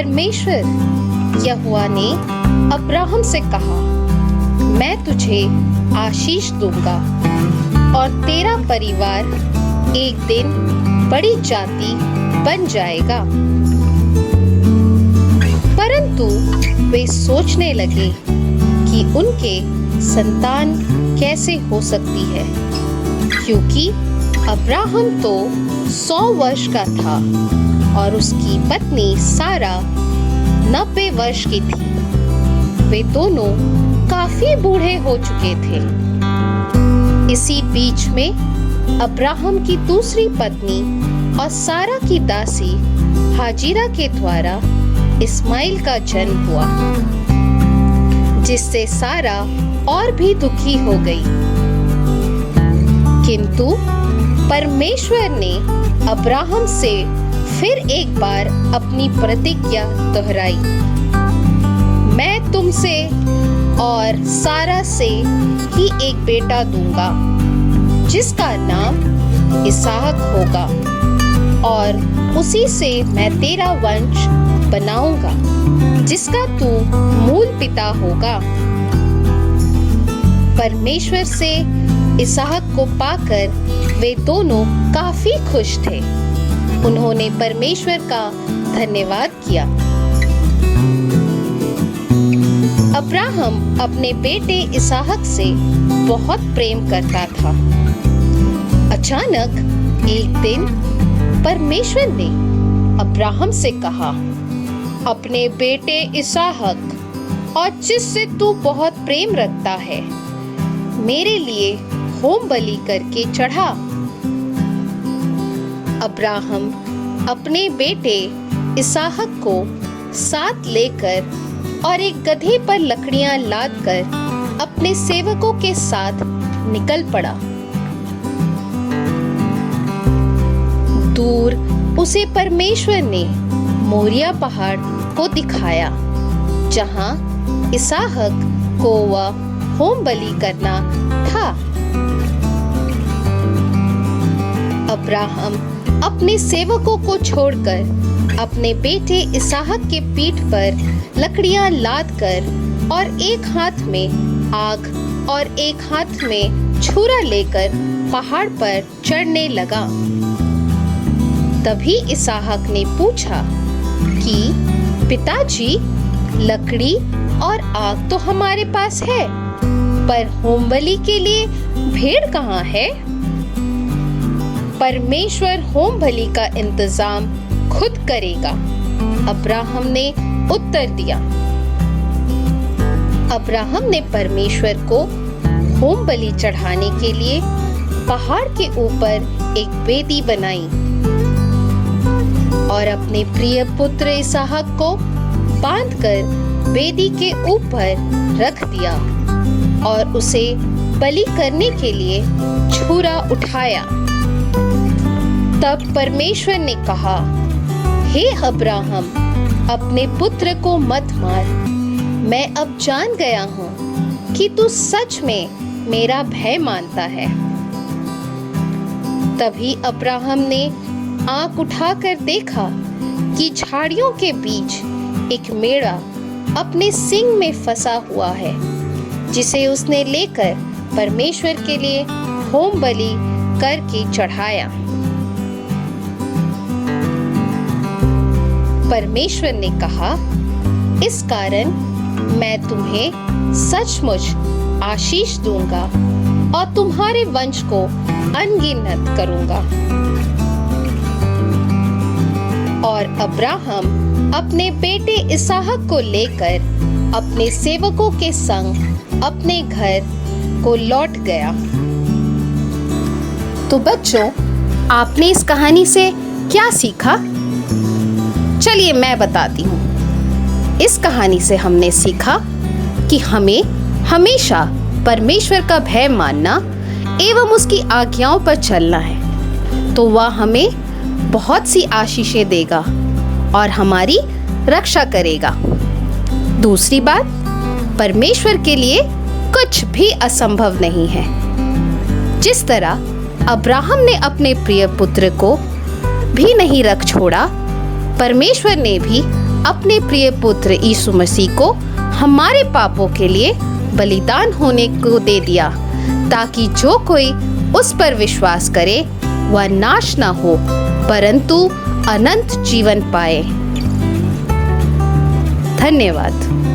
परमेश्वर यहोवा ने अब्राहम से कहा, मैं तुझे आशीष दूंगा और तेरा परिवार एक दिन बड़ी जाति बन जाएगा। परंतु वे सोचने लगे कि उनके संतान कैसे हो सकती है, क्योंकि अब्राहम तो 100 वर्ष का था और उसकी पत्नी सारा 90 वर्ष की थी। वे दोनों काफी बूढ़े हो चुके थे। इसी बीच में अब्राहम की दूसरी पत्नी और सारा की दासी हाजिरा के द्वारा इस्माइल का जन्म हुआ, जिससे सारा और भी दुखी हो गई। किंतु परमेश्वर ने अब्राहम से फिर एक बार अपनी प्रतिज्ञा दोहराई, मैं तुमसे और सारा से ही एक बेटा दूंगा, जिसका नाम इसहाक होगा, और उसी से मैं तेरा वंश बनाऊंगा, जिसका तू मूल पिता होगा। परमेश्वर से इसहाक को पाकर वे दोनों काफी खुश थे। उन्होंने परमेश्वर का धन्यवाद किया। अब्राहम अपने बेटे इसहाक से बहुत प्रेम करता था। अचानक एक दिन परमेश्वर ने अब्राहम से कहा, अपने बेटे इसहाक और जिससे तू बहुत प्रेम रखता है, मेरे लिए होम बलि करके चढ़ा। अब्राहम अपने बेटे इसहाक को साथ लेकर और एक गधे पर लकड़ियां लादकर अपने सेवकों के साथ निकल पड़ा। दूर उसे परमेश्वर ने मोरिया पहाड़ को दिखाया, जहां इसहाक को वह होम बलि करना था। अब्राहम अपने सेवकों को छोड़कर अपने बेटे इसहाक के पीठ पर लकड़ियां लादकर और एक हाथ में आग और एक हाथ में छुरा लेकर पहाड़ पर चढ़ने लगा। तभी इसहाक ने पूछा कि पिताजी, लकड़ी और आग तो हमारे पास है, पर होमबलि के लिए भेड़ कहाँ है? परमेश्वर होम बलि का इंतजाम खुद करेगा, अब्राहम ने उत्तर दिया। अब्राहम ने परमेश्वर को होम बलि चढ़ाने के लिए पहाड़ के ऊपर एक वेदी बनाई और अपने प्रिय पुत्र इसहाक को बांधकर वेदी के ऊपर रख दिया और उसे बलि करने के लिए छुरा उठाया। तब परमेश्वर ने कहा, हे अब्राहम, अपने पुत्र को मत मार। मैं अब जान गया हूँ कि तू सच में मेरा भय मानता है। तभी अब्राहम ने आँख उठाकर देखा कि झाड़ियों के बीच एक मेढ़ा अपने सींग में फंसा हुआ है, जिसे उसने लेकर परमेश्वर के लिए होम बलि करके चढ़ाया। परमेश्वर ने कहा, इस कारण मैं तुम्हें सचमुच आशीष दूंगा और तुम्हारे वंश को अनगिनत करूंगा। और अब्राहम अपने बेटे इसहाक को लेकर अपने सेवकों के संग अपने घर को लौट गया। तो बच्चों, आपने इस कहानी से क्या सीखा? चलिए मैं बताती हूँ। इस कहानी से हमने सीखा कि हमें हमेशा परमेश्वर का भय मानना एवं उसकी आज्ञाओं पर चलना है, तो वह हमें बहुत सी आशीषें देगा और हमारी रक्षा करेगा। दूसरी बात, परमेश्वर के लिए कुछ भी असंभव नहीं है। जिस तरह अब्राहम ने अपने प्रिय पुत्र को भी नहीं रख छोड़ा, परमेश्वर ने भी अपने प्रिय पुत्र यीशु मसीह को हमारे पापों के लिए बलिदान होने को दे दिया, ताकि जो कोई उस पर विश्वास करे वह नाश न हो परंतु अनंत जीवन पाए। धन्यवाद।